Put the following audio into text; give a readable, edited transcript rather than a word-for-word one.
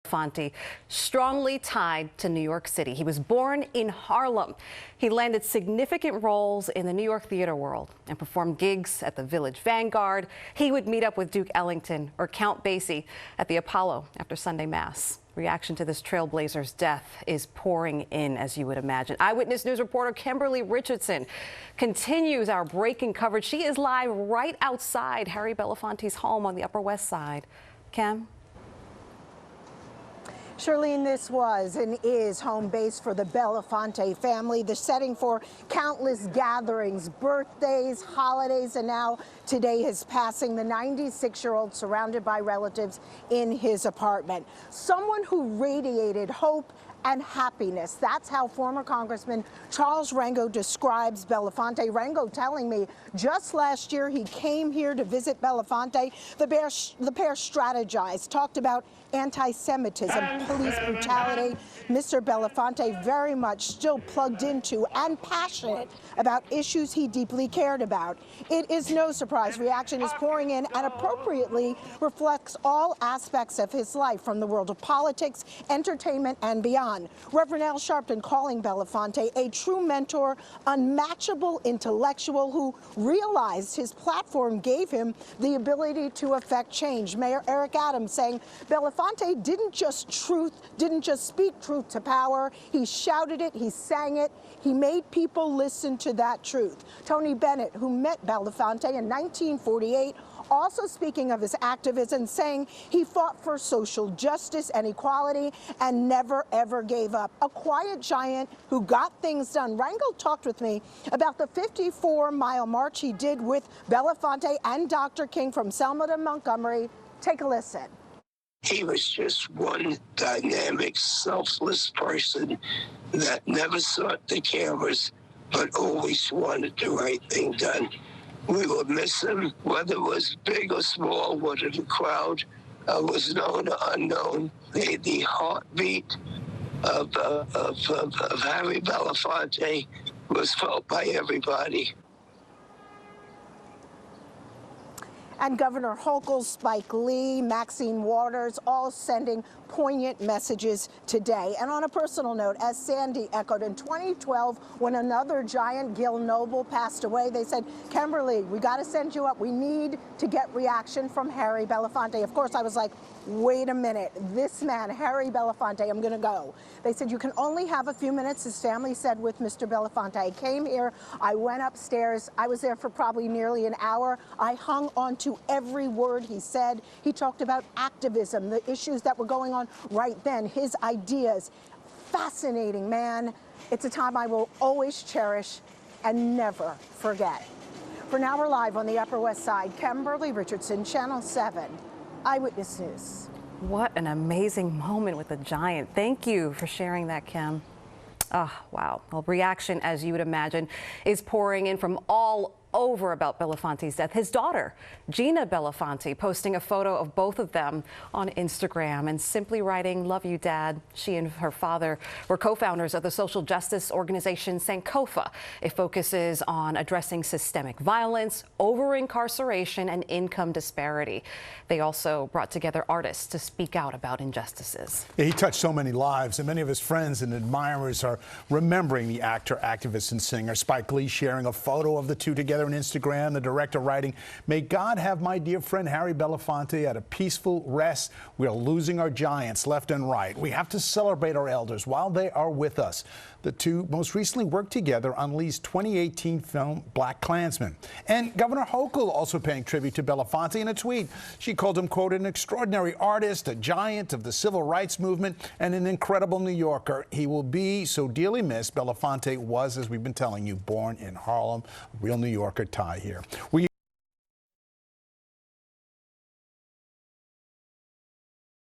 Belafonte, strongly tied to New York City. He was born in Harlem. He landed significant roles in the New York theater world and performed gigs at the Village Vanguard. He would meet up with Duke Ellington or Count Basie at the Apollo after Sunday Mass. Reaction to this trailblazer's death is pouring in, as you would imagine. Eyewitness News reporter Kemberly Richardson continues our breaking coverage. She is live right outside Harry Belafonte's home on the Upper West Side. Kim? Charlene, this was and is home base for the Belafonte family, the setting for countless gatherings, birthdays, holidays, and now today his passing, the 96-year-old surrounded by relatives in his apartment. Someone who radiated hope and happiness. That's how former Congressman Charles Rango describes Belafonte. Rango telling me just last year he came here to visit Belafonte. The pair strategized, talked about anti-Semitism, police brutality. Mr. Belafonte very much still plugged into and passionate about issues he deeply cared about. It is no surprise reaction is pouring in and appropriately reflects all aspects of his life, from the world of politics, entertainment, and beyond. Reverend Al Sharpton calling Belafonte a true mentor, unmatchable intellectual who realized his platform gave him the ability to affect change. Mayor Eric Adams saying Belafonte didn't just speak truth to power. He shouted it, he sang it, he made people listen to that truth. Tony Bennett, who met Belafonte in 1948, also speaking of his activism, saying he fought for social justice and equality and never, ever gave up. A quiet giant who got things done. Rango talked with me about the 54-mile march he did with Belafonte and Dr. King from Selma to Montgomery. Take a listen. He was just one dynamic, selfless person that never sought the cameras, but always wanted the right thing done. We will miss him, whether it was big or small, whether the crowd was known or unknown. The heartbeat of Harry Belafonte was felt by everybody. And Governor Hochul, Spike Lee, Maxine Waters, all sending poignant messages today. And on a personal note, as Sandy echoed, in 2012, when another giant, Gil Noble, passed away, they said, Kemberly, we got to send you up. We need to get reaction from Harry Belafonte. Of course, I was like, wait a minute, this man, Harry Belafonte, I'm going to go. They said, you can only have a few minutes, his family said, with Mr. Belafonte. I came here, I went upstairs, I was there for probably nearly an hour. I hung on to every word he said. He talked about activism, the issues that were going on right then, his ideas. Fascinating man. It's a time I will always cherish and never forget. For now, we're live on the Upper West Side. Kemberly Richardson, Channel 7, Eyewitness News. What an amazing moment with the giant. Thank you for sharing that, Kim. Oh, wow. Well, reaction, as you would imagine, is pouring in from all over about Belafonte's death. His daughter, Gina Belafonte, posting a photo of both of them on Instagram and simply writing, "Love you, Dad." She and her father were co-founders of the social justice organization Sankofa. It focuses on addressing systemic violence, over-incarceration, and income disparity. They also brought together artists to speak out about injustices. Yeah, he touched so many lives, and many of his friends and admirers are remembering the actor, activist, and singer. Spike Lee sharing a photo of the two together on Instagram, the director writing, "May God have my dear friend Harry Belafonte at a peaceful rest. We are losing our giants left and right. We have to celebrate our elders while they are with us." The two most recently worked together on Lee's 2018 film Black Klansman. And Governor Hochul also paying tribute to Belafonte in a tweet. She called him, quote, "an extraordinary artist, a giant of the civil rights movement, and an incredible New Yorker. He will be so dearly missed." Belafonte was, as we've been telling you, born in Harlem, a real New Yorker tie here.